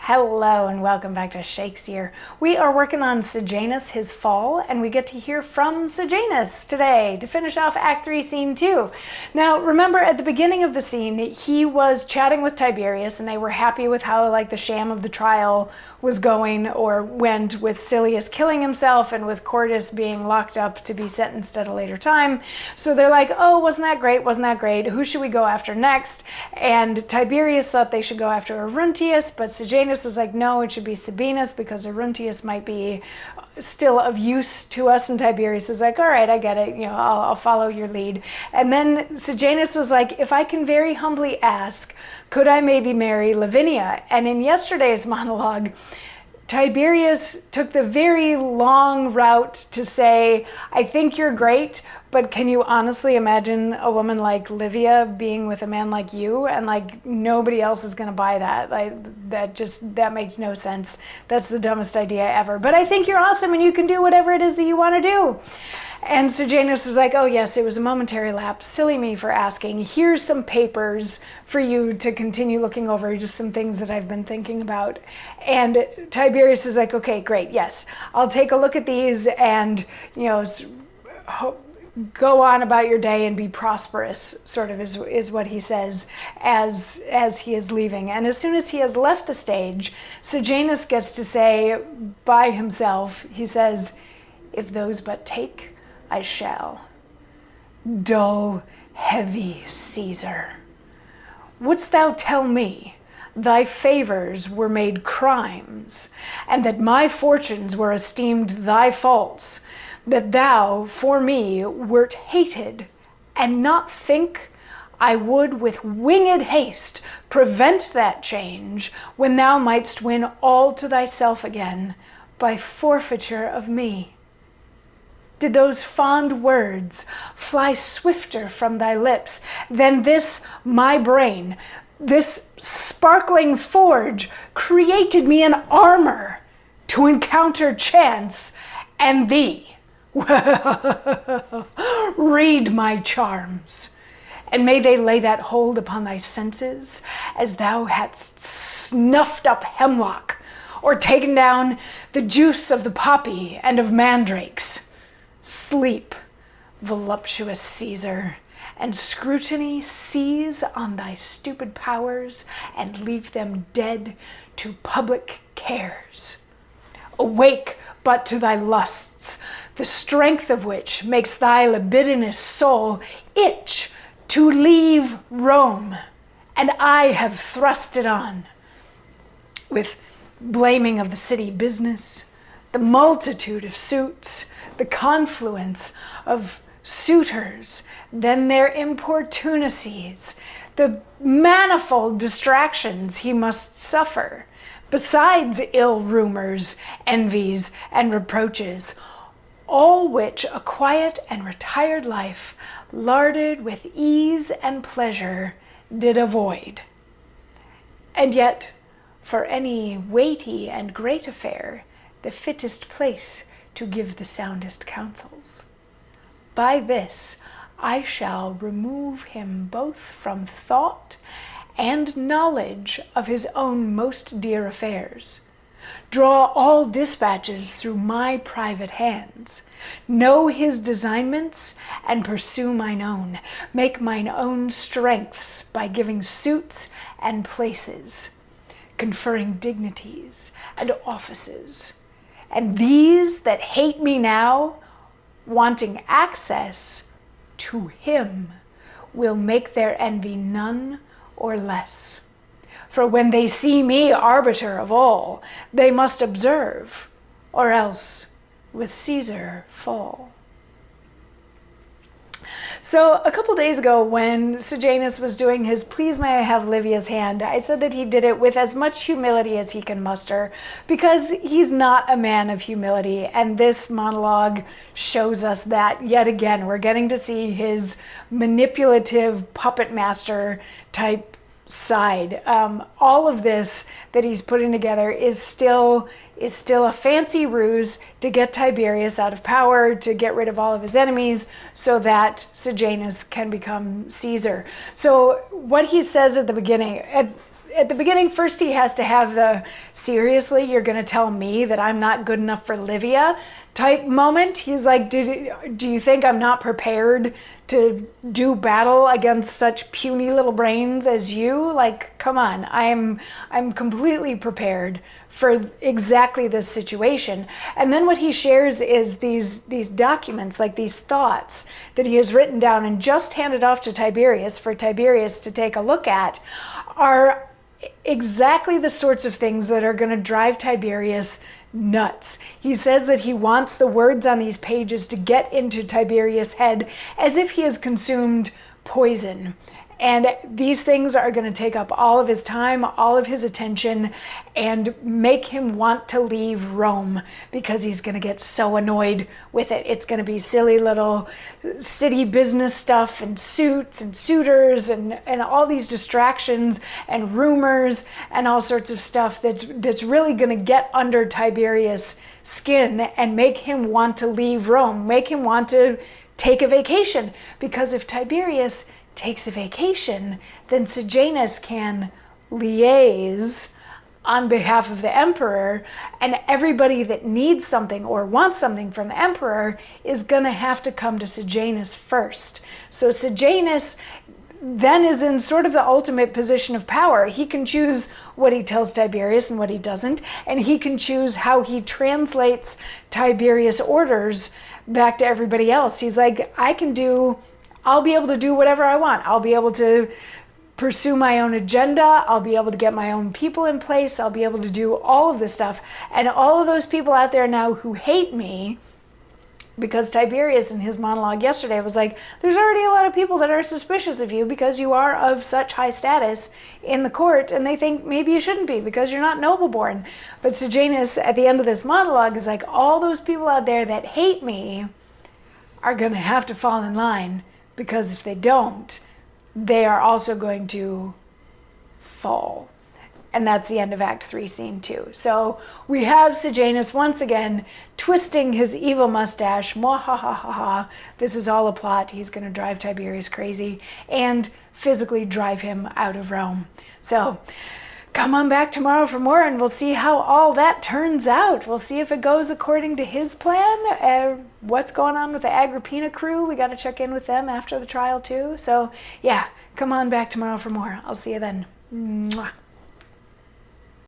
Hello and welcome back to Shakesyear. We are working on Sejanus, his fall, and we get to hear from Sejanus today to finish off Act 3, Scene 2. Now, remember at the beginning of the scene, he was chatting with Tiberius and they were happy with how the sham of the trial was going or went, with Silius killing himself and with Cordus being locked up to be sentenced at a later time. So they're like, oh, wasn't that great? Wasn't that great? Who should we go after next? And Tiberius thought they should go after Aruntius, but Sejanus was like, no, it should be Sabinus because Aruntius might be still of use to us. And Tiberius is like, all right, I get it. I'll follow your lead. And then Sejanus was like, if I can very humbly ask, could I maybe marry Lavinia? And in yesterday's monologue, Tiberius took the very long route to say, I think you're great, but can you honestly imagine a woman like Livia being with a man like you? And nobody else is going to buy that. That makes no sense. That's the dumbest idea ever. But I think you're awesome and you can do whatever it is that you want to do. And Sejanus was like, oh yes, it was a momentary lapse. Silly me for asking. Here's some papers for you to continue looking over, just some things that I've been thinking about. And Tiberius is like, okay, great, yes. I'll take a look at these and, go on about your day and be prosperous, sort of is what he says as he is leaving. And as soon as he has left the stage, Sejanus gets to say by himself, he says, if those but take, I shall. Dull, heavy Caesar, wouldst thou tell me thy favors were made crimes, and that my fortunes were esteemed thy faults, that thou for me wert hated, and not think I would with winged haste prevent that change, when thou mightst win all to thyself again by forfeiture of me? Did those fond words fly swifter from thy lips than this my brain, this sparkling forge, created me an armor to encounter chance and thee? Read my charms, and may they lay that hold upon thy senses as thou hadst snuffed up hemlock or taken down the juice of the poppy and of mandrakes. Sleep, voluptuous Caesar, and scrutiny seize on thy stupid powers and leave them dead to public cares. Awake but to thy lusts, the strength of which makes thy libidinous soul itch to leave Rome, and I have thrust it on with blaming of the city business, the multitude of suits, the confluence of suitors, then their importunacies, the manifold distractions he must suffer, besides ill rumors, envies, and reproaches, all which a quiet and retired life, larded with ease and pleasure, did avoid. And yet, for any weighty and great affair, the fittest place to give the soundest counsels. By this I shall remove him both from thought and knowledge of his own most dear affairs, draw all dispatches through my private hands, know his designments, and pursue mine own, make mine own strengths by giving suits and places, conferring dignities and offices. And these that hate me now, wanting access to him, will make their envy none or less. For when they see me arbiter of all, they must observe, or else with Caesar fall. So a couple days ago when Sejanus was doing his Please May I Have Livia's Hand, I said that he did it with as much humility as he can muster, because he's not a man of humility, and this monologue shows us that yet again. We're getting to see his manipulative puppet master type side. All of this that he's putting together is still a fancy ruse to get Tiberius out of power, to get rid of all of his enemies, so that Sejanus can become Caesar. So what he says at the beginning, at the beginning, first he has to have the seriously, you're going to tell me that I'm not good enough for Livia type moment. He's like, do you think I'm not prepared to do battle against such puny little brains as you? Like, come on, I'm completely prepared for exactly this situation. And then what he shares is these documents, like these thoughts that he has written down and just handed off to Tiberius for Tiberius to take a look at, are exactly the sorts of things that are going to drive Tiberius nuts. He says that he wants the words on these pages to get into Tiberius' head as if he has consumed poison. And these things are going to take up all of his time, all of his attention, and make him want to leave Rome because he's going to get so annoyed with it. It's going to be silly little city business stuff and suits and suitors and all these distractions and rumors and all sorts of stuff that's really going to get under Tiberius' skin and make him want to leave Rome, make him want to take a vacation. Because if Tiberius takes a vacation, then Sejanus can liaise on behalf of the emperor, and everybody that needs something or wants something from the emperor is going to have to come to Sejanus first. So Sejanus then is in sort of the ultimate position of power. He can choose what he tells Tiberius and what he doesn't, and he can choose how he translates Tiberius' orders back to everybody else. He's like, I'll be able to do whatever I want. I'll be able to pursue my own agenda. I'll be able to get my own people in place. I'll be able to do all of this stuff. And all of those people out there now who hate me, because Tiberius in his monologue yesterday was like, there's already a lot of people that are suspicious of you because you are of such high status in the court, and they think maybe you shouldn't be because you're not noble born. But Sejanus at the end of this monologue is like, all those people out there that hate me are going to have to fall in line, because if they don't, they are also going to fall. And that's the end of Act 3, Scene 2. So we have Sejanus once again twisting his evil mustache. Mwahahaha. This is all a plot. He's going to drive Tiberius crazy and physically drive him out of Rome. So come on back tomorrow for more, and we'll see how all that turns out. We'll see if it goes according to his plan. What's going on with the Agrippina crew? We got to check in with them after the trial too. So yeah, come on back tomorrow for more. I'll see you then. Mwah.